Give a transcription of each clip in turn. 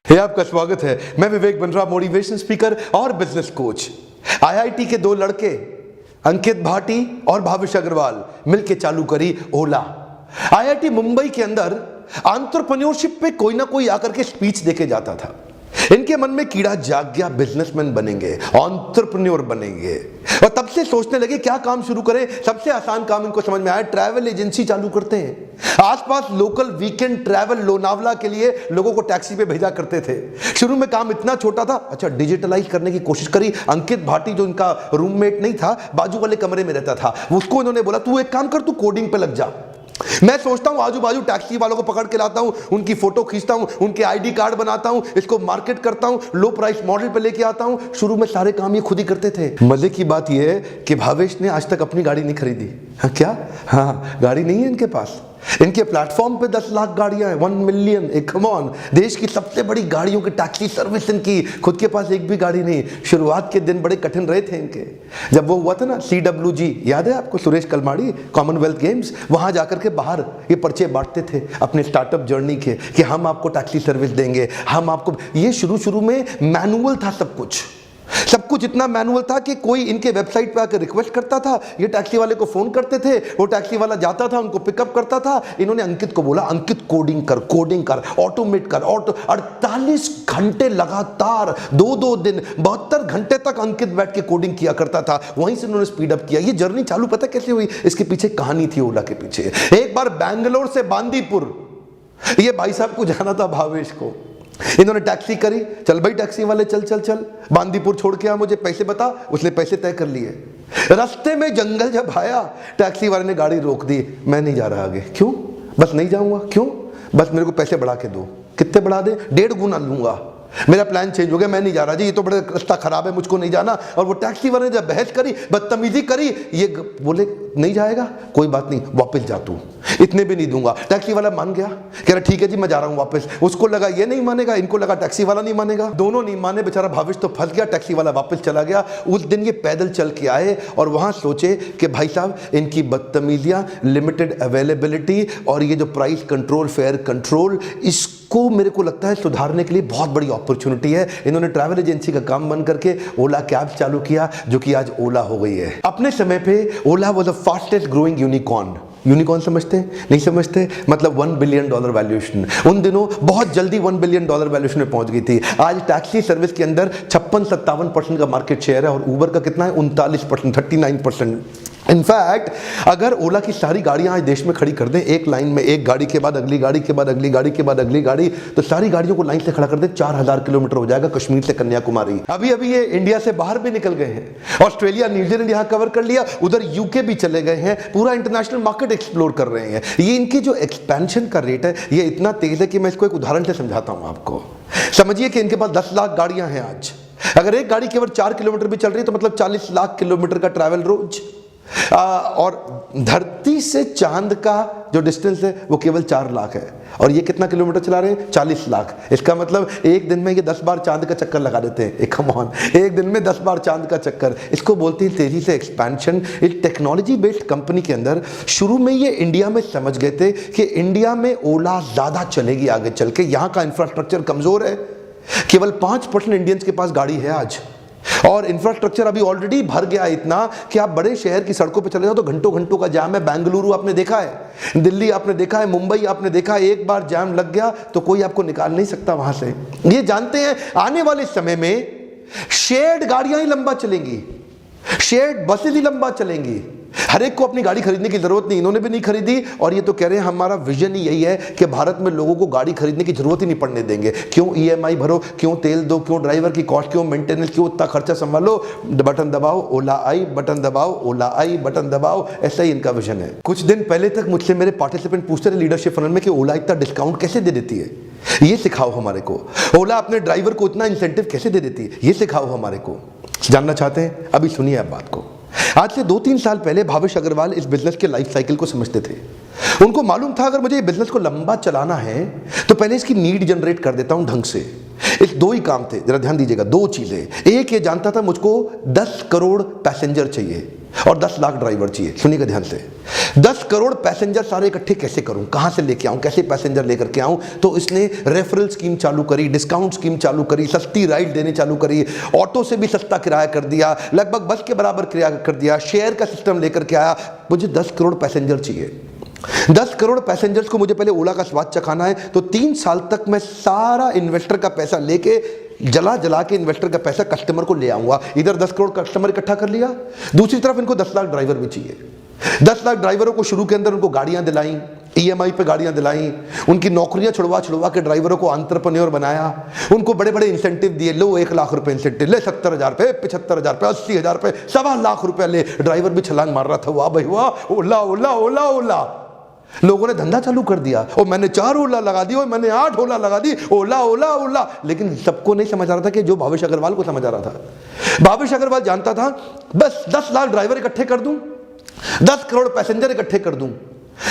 आपका स्वागत है। मैं विवेक बंद्रा, मोटिवेशन स्पीकर और बिजनेस कोच। आईआईटी के दो लड़के अंकित भाटी और भावेश अग्रवाल मिलकर चालू करी ओला। आईआईटी मुंबई के अंदर एंटरप्रेन्योरशिप पे कोई ना कोई आकर के स्पीच देके जाता था। इनके मन में कीड़ा जाग गया, बिजनेसमैन बनेंगे, एंटरप्रेन्योर बनेंगे, और तब से सोचने लगे क्या काम शुरू करें। सबसे आसान काम इनको समझ में आया, ट्रैवल एजेंसी चालू करते हैं। आसपास लोकल वीकेंड ट्रैवल लोनावला के लिए लोगों को टैक्सी पे भेजा करते थे। शुरू में काम इतना छोटा था, अच्छा डिजिटलाइज करने की कोशिश करी। अंकित भाटी जो इनका रूममेट नहीं था, बाजू वाले कमरे में रहता था, उसको इन्होंने बोला तू एक काम कर, तू कोडिंग पे लग जा। मैं सोचता हूं आजू बाजू टैक्सी वालों को पकड़ के लाता हूं, उनकी फोटो खींचता हूं, उनके आईडी कार्ड बनाता हूं, इसको मार्केट करता हूं, लो प्राइस मॉडल पे लेके आता हूं। शुरू में सारे काम ये खुद ही करते थे। मजे की बात यह है कि भावेश ने आज तक अपनी गाड़ी नहीं खरीदी। हाँ क्या? हाँ, गाड़ी नहीं है इनके पास। इनके प्लेटफॉर्म पे 10 लाख गाड़ियां हैं, 1 मिलियन। कम ऑन, देश की सबसे बड़ी गाड़ियों की टैक्सी सर्विस इनकी, खुद के पास एक भी गाड़ी नहीं। शुरुआत के दिन बड़े कठिन रहे थे इनके। जब वो हुआ था ना CWG, याद है आपको, सुरेश कलमाड़ी, कॉमनवेल्थ गेम्स, वहां जाकर के बाहर ये पर्चे बांटते थे अपने स्टार्टअप जर्नी के कि हम आपको टैक्सी सर्विस देंगे, हम आपको। ये शुरू में मैनुअल था सब कुछ इतना मैनुअल था कि कोई इनके वेबसाइट पे आकर रिक्वेस्ट करता था, ये टैक्सी वाले को फोन करते थे, वो टैक्सी वाला जाता था, उनको पिकअप करता था। इन्होंने अंकित को बोला, अंकित कोडिंग कर, ऑटोमेट कर। 48 घंटे लगातार, 2 दिन, 72 घंटे तक अंकित बैठ के कोडिंग किया करता था। वहीं से उन्होंने स्पीड अप किया। ये जर्नी चालू पता कैसे हुई? इसके पीछे कहानी थी ओला के पीछे। एक बार बैंगलोर से बांदीपुर, ये भाई साहब को जाना था, भावेश को। इन्होंने टैक्सी करी, चल भाई टैक्सी वाले, चल बांदीपुर छोड़ के आ, मुझे पैसे बता। उसने पैसे तय कर लिए। रास्ते में जंगल जब आया, टैक्सी वाले ने गाड़ी रोक दी। मैं नहीं जा रहा आगे। क्यों? बस नहीं जाऊंगा। क्यों? बस मेरे को पैसे बढ़ा के दो। कितने बढ़ा दे? 1.5 गुना लूंगा। मेरा प्लान चेंज हो गया, मैं नहीं जा रहा जी, ये तो बड़ा रास्ता खराब है, मुझको नहीं जाना। और वो टैक्सी वाले ने जब बहस करी, बदतमीजी करी, ये बोले नहीं जाएगा, कोई बात नहीं, वापस जा तू, इतने भी नहीं दूंगा। टैक्सी वाला मान गया, कह रहा ठीक है जी मैं जा रहा हूं वापस। उसको लगा ये नहीं मानेगा, इनको लगा टैक्सी वाला नहीं मानेगा, दोनों नहीं माने। बेचारा भावेश तो फंस गया, टैक्सी वाला वापस चला गया। उस दिन ये पैदल चल के आए और वहां सोचे कि भाई साहब इनकी बदतमीजियां, लिमिटेड अवेलेबिलिटी और ये जो प्राइस कंट्रोल, फेयर कंट्रोल, इसको मेरे को लगता है सुधारने के लिए बहुत बड़ी अपॉर्चुनिटी है। इन्होंने ट्रैवल एजेंसी का काम बंद करके ओला कैब चालू किया, जो कि आज ओला हो गई है। अपने समय पे Ola was the fastest growing unicorn. Unicorn समझते हैं? नहीं समझते? मतलब $1 बिलियन वैल्यूएशन। उन दिनों बहुत जल्दी $1 बिलियन वैल्यूएशन में पहुंच गई थी। आज टैक्सी सर्विस के अंदर 56-57% का मार्केट शेयर है और उबर का कितना है? 39%, 39%। इनफैक्ट अगर ओला की सारी गाड़ियां आज देश में खड़ी कर दें एक लाइन में, एक गाड़ी के बाद अगली गाड़ी के बाद अगली गाड़ी के बाद अगली गाड़ी, तो सारी गाड़ियों को लाइन से खड़ा कर दें, 4000 किलोमीटर हो जाएगा कश्मीर से कन्याकुमारी। अभी ये इंडिया से बाहर भी निकल गए हैं, ऑस्ट्रेलिया, न्यूजीलैंड यहां कवर कर लिया, उधर यूके भी चले गए हैं, पूरा इंटरनेशनल मार्केट एक्सप्लोर कर रहे हैं। ये इनकी जो एक्सपेंशन का रेट है ये इतना तेज है कि मैं इसको एक उदाहरण से समझाता हूं आपको। समझिए कि इनके पास 10 लाख गाड़ियां हैं आज। अगर एक गाड़ी केवल 4 किलोमीटर भी चल रही है तो मतलब 40 लाख किलोमीटर का ट्रैवल रोज। और धरती से चांद का जो डिस्टेंस है वो केवल 4 लाख है, और ये कितना किलोमीटर चला रहे हैं? 40 लाख। इसका मतलब एक दिन में ये 10 बार चांद का चक्कर लगा देते हैं। कम ऑन, एक दिन में 10 बार चांद का चक्कर। इसको बोलते हैं तेजी से एक्सपेंशन। एक टेक्नोलॉजी बेस्ड कंपनी के अंदर शुरू में ये इंडिया में समझ गए थे कि इंडिया में ओला ज्यादा चलेगी आगे चल के, यहाँ का इंफ्रास्ट्रक्चर कमजोर है। केवल 5% इंडियंस के पास गाड़ी है आज, और इंफ्रास्ट्रक्चर अभी ऑलरेडी भर गया इतना कि आप बड़े शहर की सड़कों पे चले जाओ तो घंटों का जाम है। बेंगलुरु आपने देखा है, दिल्ली आपने देखा है, मुंबई आपने देखा है, एक बार जाम लग गया तो कोई आपको निकाल नहीं सकता वहां से। ये जानते हैं आने वाले समय में शेयर्ड गाड़ियां ही लंबा चलेंगी, शेयर्ड बसेस ही लंबा चलेंगी। हर एक को अपनी गाड़ी खरीदने की जरूरत नहीं, इन्होंने भी नहीं खरीदी, और ये तो कह रहे हैं हमारा विजन ही यही है कि भारत में लोगों को गाड़ी खरीदने की जरूरत ही नहीं पड़ने देंगे। क्यों EMI भरो, क्यों तेल दो, क्यों ड्राइवर की कॉस्ट, क्यों मेंटेनेंस, क्यों इतना खर्चा संभालो। बटन दबाओ ओला आई, बटन दबाओ ओला आई, बटन दबाओ। ऐसा ही इनका विजन है। कुछ दिन पहले तक मुझसे मेरे पार्टिसिपेंट पूछते रहे लीडरशिप फनल में कि ओला इतना डिस्काउंट कैसे दे देती है, ये सिखाओ हमारे को। ओला अपने ड्राइवर को इतना इंसेंटिव कैसे दे देती है, ये सिखाओ हमारे को। जानना चाहते हैं? अभी सुनिए आप बात को। आज से 2-3 साल पहले भावेश अग्रवाल इस बिजनेस के लाइफ साइकिल को समझते थे। उनको मालूम था अगर मुझे ये बिजनेस को लंबा चलाना है तो पहले इसकी नीड जनरेट कर देता हूं ढंग से। इस दो ही काम थे, जरा ध्यान दीजिएगा, दो चीजें। एक ये जानता था मुझको 10 करोड़ पैसेंजर चाहिए और 10 लाख ड्राइवर चाहिए। सुनिएगा ध्यान से, 10 करोड़ पैसेंजर सारे इकट्ठे कैसे करूं, कहां से लेके आऊं, कैसे पैसेंजर लेकर के आऊं। तो इसने रेफरल स्कीम चालू करी, डिस्काउंट स्कीम चालू करी, सस्ती राइड देने चालू करी, ऑटो से भी सस्ता किराया कर दिया, लगभग बस के बराबर किराया कर दिया, शेयर का सिस्टम लेकर के आया। मुझे 10 करोड़ पैसेंजर चाहिए। 10 करोड़ पैसेंजर्स को मुझे पहले ओला का स्वाद चखाना है, तो 3 साल तक मैं सारा इन्वेस्टर का पैसा लेके जला जला के इन्वेस्टर का पैसा कस्टमर को ले आऊंगा। इधर 10 करोड़ कस्टमर इकट्ठा कर लिया, दूसरी तरफ इनको 10 लाख ड्राइवर भी चाहिए। 10 लाख ड्राइवरों को शुरू के अंदर उनको गाड़ियां दिलाई, ईएमआई पे गाड़ियां दिलाई, उनकी नौकरियां छुड़वा के ड्राइवरों को एंटरप्रेन्योर बनाया, उनको बड़े बड़े इंसेंटिव दिए। लो 1 लाख रुपए इंसेंटिव, ले 70,000 रुपए, 75,000 रुपए, 80,000 रुपए, 1.25 लाख रुपए ले। ड्राइवर भी छलांग मार रहा था, वाह भाई वाह, ओला ओला ओला ओला। लोगों ने धंधा चालू कर दिया, और मैंने 4 ओला लगा दी, और मैंने 8 ओला लगा दी, ओला ओला ओला। लेकिन सबको नहीं समझ आ रहा था कि जो भावेश अग्रवाल को समझ आ रहा था। भावेश अग्रवाल जानता था बस 10 लाख ड्राइवर इकट्ठे कर दूं, 10 करोड़ पैसेंजर इकट्ठे कर दूं,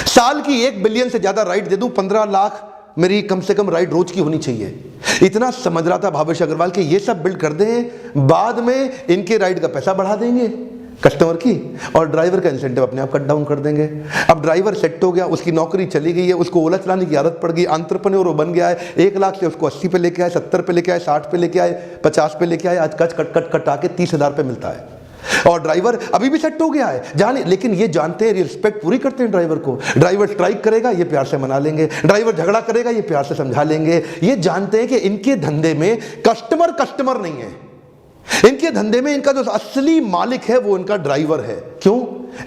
साल की 1 बिलियन से ज्यादा राइड दे दूं, 15 लाख मेरी कम से कम राइड रोज की होनी चाहिए। इतना समझ रहा था भावेश अग्रवाल कि ये सब बिल्ड कर दें, बाद में इनके राइड का पैसा बढ़ा देंगे कस्टमर की, और ड्राइवर का इंसेंटिव अपने आप कट डाउन कर देंगे। अब ड्राइवर सेट हो गया, उसकी नौकरी चली गई है, उसको ओला चलाने की आदत पड़ गई, एंटरप्रेन्योर बन गया है। 1 लाख से उसको 80 पे लेके आए, 70 पे लेके आए, 60 पे लेके आए, 50 पे लेके आए, आज कट कट कट कटा के 30,000 पे मिलता है। और ड्राइवर अभी भी सेट हो गया है जाने, लेकिन ये जानते हैं, रिस्पेक्ट पूरी करते हैं ड्राइवर को। ड्राइवर स्ट्राइक करेगा, ये प्यार से मना लेंगे, ड्राइवर झगड़ा करेगा, ये प्यार से समझा लेंगे। ये जानते हैं कि इनके धंधे में कस्टमर नहीं है, इनके धंधे में इनका जो असली मालिक है वो इनका ड्राइवर है। क्यों?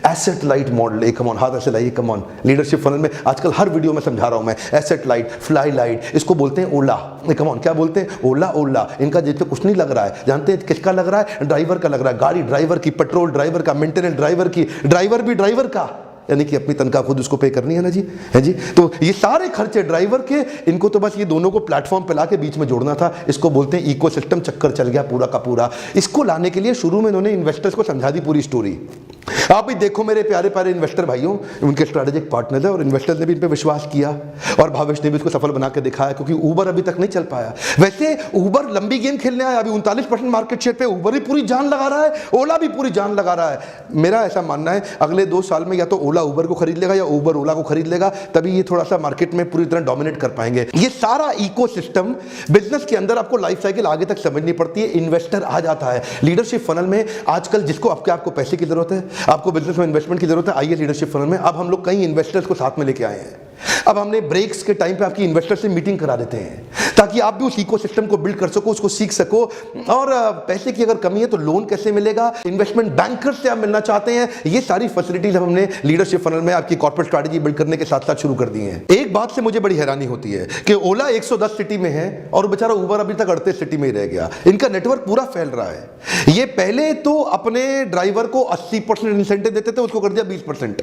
Asset light model. Come on, हाथ ऐसे लाइए, कम ऑन। लीडरशिप फनल में आजकल हर वीडियो में समझा रहा हूं मैं, एसेट लाइट, फ्लाई लाइट, इसको बोलते हैं ओला। कम ऑन, क्या बोलते हैं? ओला ओला। इनका जैसे कुछ नहीं लग रहा है, जानते हैं किसका लग रहा है? ड्राइवर का लग रहा है। गाड़ी ड्राइवर की, पेट्रोल ड्राइवर का, मेंटेनेंस ड्राइवर की, ड्राइवर भी ड्राइवर का, यानी कि अपनी तनख्वाह खुद उसको पे करनी है ना जी, है जी। तो ये सारे खर्चे ड्राइवर के, इनको तो बस ये दोनों को प्लेटफॉर्म पे लाके बीच में जोड़ना था। इसको बोलते हैं इकोसिस्टम। चक्कर चल गया पूरा का पूरा। इसको लाने के लिए शुरू में इन्होंने इन्वेस्टर्स को समझा दी पूरी स्टोरी। आप भी देखो मेरे प्यारे प्यारे इन्वेस्टर भाइयों, उनके स्ट्रेटेजिक पार्टनर है और इन्वेस्टर्स ने भी इन पे विश्वास किया, और भावेश ने भी इसको सफल बना के दिखाया, क्योंकि उबर अभी तक नहीं चल पाया। वैसे उबर लंबी गेम खेलने आया, अभी 39% मार्केट शेयर पे उबर भी पूरी जान लगा रहा है, ओला भी पूरी जान लगा रहा है। मेरा ऐसा मानना है अगले 2 साल में या तो ओला उबर को खरीद लेगा या उबर ओला को खरीद लेगा, तभी ये थोड़ा सा मार्केट में पूरी तरह डोमिनेट कर पाएंगे। ये सारा इकोसिस्टम बिजनेस के अंदर आपको लाइफ साइकिल आगे तक समझनी पड़ती है। इन्वेस्टर आ जाता है लीडरशिप फनल में। आजकल जिसको आपको पैसे की जरूरत है, आपको बिजनेस में इन्वेस्टमेंट की जरूरत है, आइए लीडरशिप फनल में। अब हम लोग कई इन्वेस्टर्स को साथ में लेके आए हैं। अब हमने ब्रेक्स के टाइम पे आपकी इन्वेस्टर से मीटिंग करा देते हैं, ताकि आप भी उस इकोसिस्टम को बिल्ड कर सको, उसको सीख सको। और पैसे की अगर कमी है तो लोन कैसे मिलेगा, इन्वेस्टमेंट बैंकर से आप मिलना चाहते हैं, ये सारी फैसिलिटीज हमने लीडरशिप फनल में आपकी कॉर्पोरेट स्ट्रैटेजी बिल्ड करने के साथ साथ शुरू कर दी है। एक बात से मुझे बड़ी हैरानी होती है कि ओला 110 सिटी में है और बेचारा उबर अभी तक 38 सिटी में ही रह गया। इनका नेटवर्क पूरा फैल रहा है। ये पहले तो अपने ड्राइवर को 80% इंसेंटिव देते थे, उसको कर दिया 20%,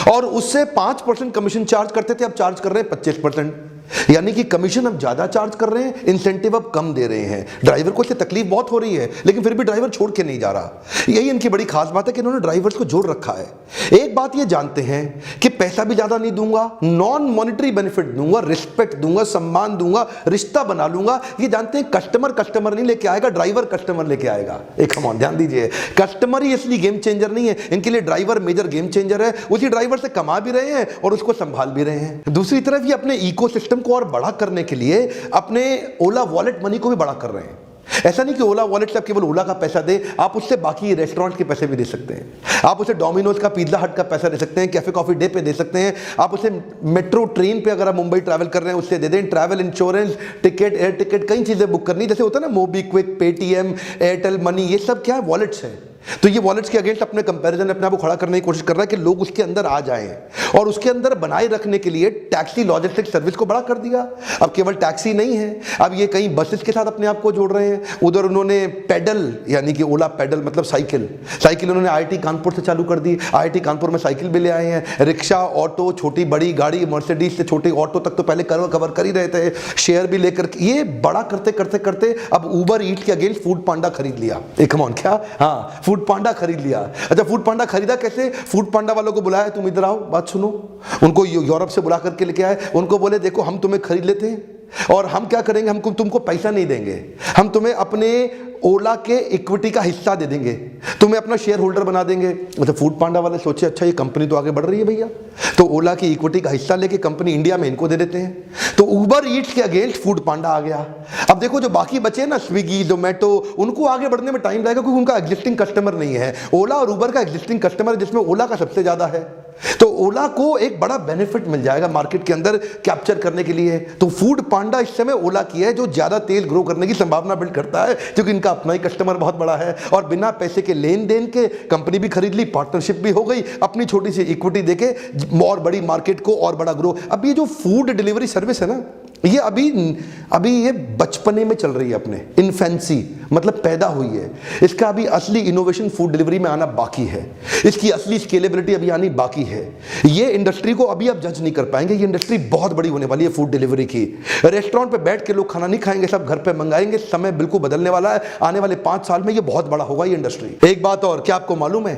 और उससे 5% कमीशन चार्ज करते थे, अब चार्ज कर रहे हैं 25%। यानी कि कमीशन अब ज्यादा चार्ज कर रहे हैं, इंसेंटिव अब कम दे रहे हैं। ड्राइवर को इससे तकलीफ बहुत हो रही है, लेकिन फिर भी ड्राइवर छोड़ के नहीं जा रहा। यही इनकी बड़ी खास बात है कि इन्होंने ड्राइवर्स को जोड़ रखा है। एक बात ये जानते हैं कि पैसा भी ज्यादा नहीं दूंगा, नॉन मॉनिटरी बेनिफिट दूंगा, रिस्पेक्ट दूंगा, सम्मान दूंगा, रिश्ता बना लूंगा। ये जानते हैं कस्टमर नहीं लेके आएगा, ड्राइवर कस्टमर लेके आएगा। एक कमाल, ध्यान दीजिए, कस्टमर ही असली गेम चेंजर नहीं है, इनके लिए ड्राइवर मेजर गेम चेंजर है। उसी ड्राइवर से कमा भी रहे हैं और उसको संभाल भी रहे हैं। दूसरी तरफ ये अपने इकोसिस्टम को और बड़ा करने के लिए अपने ओला वॉलेट मनी को भी बड़ा कर रहे हैं। ऐसा नहीं कि ओला वॉलेट से आप केवल ओला का पैसा दे, आप उससे बाकी रेस्टोरेंट के पैसे भी दे सकते हैं। आप उसे डोमिनोज का, पिज्जा हट का पैसा दे सकते हैं, कैफे कॉफी डे पे दे सकते हैं। आप उसे मेट्रो ट्रेन पे अगर आप मुंबई ट्रैवल कर रहे हैं उससे दे दें। Travel insurance, ticket, air ticket, कई चीजें बुक करनी, जैसे होता है ना मोबीक्विक, पेटीएम, एयरटेल मनी, ये सब क्या है? वॉलेट्स है। तो ये वॉलेट्स के अगेंस्ट अपने कंपैरिजन अपने आप को खड़ा करने की कोशिश कर रहा है कि लोग उसके अंदर आ जाएं, और उसके अंदर बनाए रखने के लिए टैक्सी लॉजिस्टिक सर्विस को बड़ा कर दिया। अब केवल टैक्सी नहीं है, अब ये कई बसेस के साथ अपने आप को जोड़ रहे हैं। उधर उन्होंने पेडल, यानी कि ओला पेडल मतलब साइकिल उन्होंने आईआईटी कानपुर से चालू कर दी। आईआईटी कानपुर में साइकिल भी ले आए हैं। रिक्शा, ऑटो, छोटी बड़ी गाड़ी, मर्सिडीज से छोटी ऑटो तक तो पहले कवर कर ही रहे थे, शेयर भी लेकर। ये बड़ा करते करते करते अब उबर ईट के अगेंस्ट फूड पांडा खरीद लिया। कम ऑन, क्या? हाँ, फूड फूड पांडा खरीद लिया। अच्छा, फूड पांडा खरीदा कैसे? फूड पांडा वालों को बुलाया, तुम इधर आओ, बात सुनो। उनको यूरोप से बुला करके लेके आए, उनको बोले देखो हम तुम्हें खरीद लेते हैं और हम क्या करेंगे, हम तुमको पैसा नहीं देंगे, हम तुम्हें अपने ओला के इक्विटी का हिस्सा दे देंगे, तुम्हें अपना शेयर होल्डर बना देंगे। मतलब फूड पांडा वाले सोचे अच्छा ये कंपनी तो आगे बढ़ रही है भैया, तो ओला की इक्विटी का हिस्सा लेके कंपनी इंडिया में इनको दे देते हैं। तो उबर ईट्स के अगेंस्ट फूड पांडा आ गया। अब देखो जो बाकी बचे ना, स्विगी, जोमेटो, उनको आगे बढ़ने में टाइम लगेगा क्योंकि उनका एग्जिस्टिंग कस्टमर नहीं है। ओला और उबर का एग्जिस्टिंग कस्टमर है, जिसमें ओला का सबसे ज्यादा है। तो ओला को एक बड़ा बेनिफिट मिल जाएगा मार्केट के अंदर कैप्चर करने के लिए। तो फूड पांडा इस समय ओला की है जो ज्यादा तेज ग्रो करने की संभावना बिल्ड करता है, क्योंकि इनका अपना ही कस्टमर बहुत बड़ा है और बिना पैसे के लेन देन के कंपनी भी खरीद ली, पार्टनरशिप भी हो गई, अपनी छोटी सी इक्विटी देके और बड़ी मार्केट को और बड़ा ग्रो। अब ये जो फूड डिलीवरी सर्विस है ना, ये अभी ये बचपने में चल रही है, अपने इन्फेंसी, मतलब पैदा हुई है। इसका अभी असली इनोवेशन फूड डिलीवरी में आना बाकी है, इसकी असली स्केलेबिलिटी अभी आनी बाकी है। ये इंडस्ट्री को अभी आप जज नहीं कर पाएंगे, ये इंडस्ट्री बहुत बड़ी होने वाली है फूड डिलीवरी की। रेस्टोरेंट पे बैठ के लोग खाना नहीं खाएंगे, सब घर पे मंगाएंगे। समय बिल्कुल बदलने वाला है, आने वाले 5 साल में ये बहुत बड़ा होगा ये इंडस्ट्री। एक बात और, क्या आपको मालूम है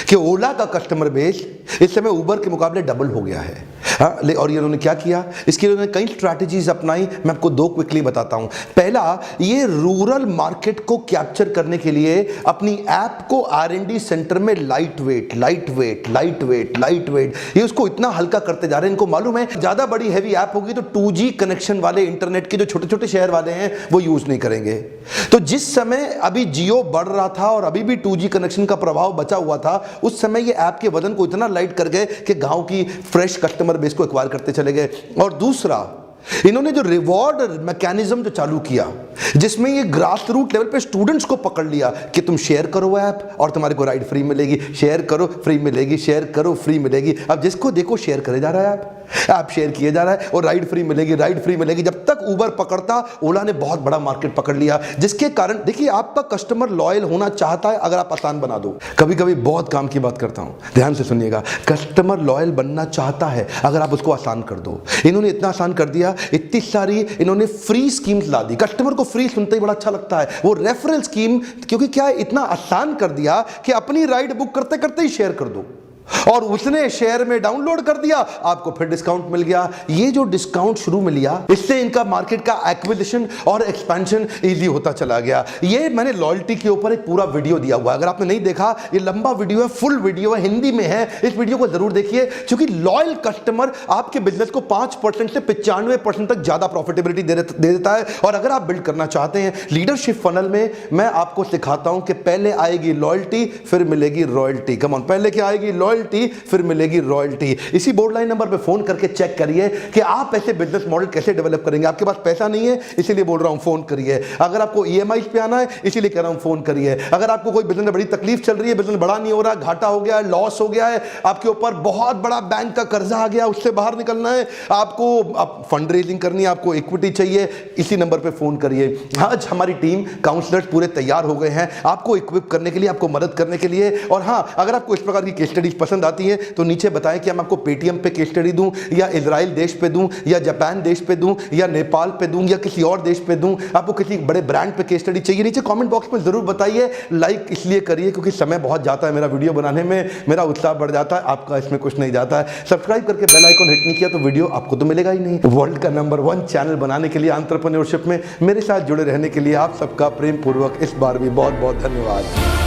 कि ओला का कस्टमर बेस इस समय उबर के मुकाबले डबल हो गया है। हाँ, और ये उन्होंने क्या किया, इसके लिए उन्होंने कई स्ट्रैटेजीज अपनाई, मैं आपको 2 क्विकली बताता हूं। पहला, ये रूरल मार्केट को कैप्चर करने के लिए अपनी ऐप को R&D सेंटर में लाइट वेट ये उसको इतना हल्का करते जा रहे हैं। इनको मालूम है ज्यादा बड़ी हैवी ऐप होगी तो 2G कनेक्शन वाले इंटरनेट के जो छोटे छोटे शहर वाले हैं वो यूज नहीं करेंगे। तो जिस समय अभी जियो बढ़ रहा था और अभी भी 2G कनेक्शन का प्रभाव बचा हुआ था, उस समय ये ऐप के वजन को इतना लाइट कर गए कि गांव की फ्रेश कस्टमर बेस को एक्वायर करते चले गए। और दूसरा, इन्होंने जो रिवॉर्ड मैकेनिज्म जो चालू किया, जिसमें ये ग्रास रूट लेवल पे स्टूडेंट्स को पकड़ लिया कि तुम शेयर करो ऐप और तुम्हारे को राइड फ्री मिलेगी, शेयर करो फ्री मिलेगी, शेयर करो फ्री मिलेगी। अब जिसको देखो शेयर करे जा रहा है, ऐप शेयर किए जा रहा है और राइड फ्री मिलेगी। जब तक उबर पकड़ता, ओला ने बहुत बड़ा मार्केट पकड़ लिया, जिसके कारण देखिए आपका कस्टमर लॉयल होना चाहता है अगर आप आसान बना दो। कभी कभी बहुत काम की बात करता हूं, ध्यान से सुनिएगा। कस्टमर लॉयल बनना चाहता है अगर आप उसको आसान कर दो। इन्होंने इतना आसान कर दिया, इतनी सारी इन्होंने फ्री स्कीम्स ला दी। कस्टमर को फ्री सुनते ही बड़ा अच्छा लगता है, वो रेफरल स्कीम, क्योंकि क्या इतना आसान कर दिया कि अपनी राइड बुक करते करते ही शेयर कर दो और उसने शेयर में डाउनलोड कर दिया, आपको फिर डिस्काउंट मिल गया। ये जो डिस्काउंट शुरू में लिया, इससे इनका मार्केट का एक्विजिशन और एक्सपेंशन इजी होता चला गया। ये मैंने लॉयल्टी के ऊपर एक पूरा वीडियो दिया हुआ है, अगर आपने नहीं देखा, ये लंबा वीडियो है, फुल वीडियो है, हिंदी में है। इस वीडियो को जरूर देखिए, क्योंकि लॉयल कस्टमर आपके बिजनेस को 5% से 95% तक ज्यादा प्रॉफिटेबिलिटी दे देता है। और अगर आप बिल्ड करना चाहते हैं लीडरशिप फनल में, मैं आपको सिखाता हूं कि पहले आएगी लॉयल्टी, फिर मिलेगी रॉयल्टी। कम ऑन, पहले क्या आएगी? लॉयल्टी, फिर मिलेगी रॉयल्टी। इसी बोर्ड लाइन नंबर पे फोन करके चेक करिए कि आप ऐसे बिजनेस मॉडल कैसे डेवलप करेंगे। आपके पास पैसा नहीं है इसीलिए बोल रहा हूं फोन करिए। अगर आपको EMI पे आना है इसीलिए कह रहा हूं फोन करिए। अगर आपको कोई बिजनेस में बड़ी तकलीफ चल रही है, बिजनेस बड़ा नहीं हो रहा, घाटा हो गया है, लॉस हो गया है, आपके ऊपर बहुत बड़ा बैंक का कर्जा आ गया, उससे बाहर निकलना है, आपको फंड रेजिंग करनी है, आपको इक्विटी चाहिए, इसी नंबर पे फोन करिए। आज हमारी टीम काउंसलर्स पूरे तैयार हो गए हैं आपको इक्विप करने के लिए, आपको मदद करने के लिए। और हां, अगर आपको इस प्रकार की केस स्टडीज पसंद आती है तो नीचे बताएं कि हम आपको पेटीएम पे केस स्टडी दूं, या इजराइल देश पे दूं, या जापान देश पे दूं, या नेपाल पे दूं, या किसी और देश पे दूं। आपको किसी बड़े ब्रांड पे केस स्टडी चाहिए, नीचे कमेंट बॉक्स में जरूर बताइए। लाइक इसलिए करिए क्योंकि समय बहुत जाता है मेरा वीडियो बनाने में, मेरा उत्साह बढ़ जाता है, आपका इसमें कुछ नहीं जाता है। सब्सक्राइब करके बेल आइकन हिट नहीं किया तो वीडियो आपको तो मिलेगा ही नहीं। वर्ल्ड का नंबर 1 चैनल बनाने के लिए, एंटरप्रेन्योरशिप में मेरे साथ जुड़े रहने के लिए आप सबका प्रेम पूर्वक इस बार भी बहुत बहुत धन्यवाद।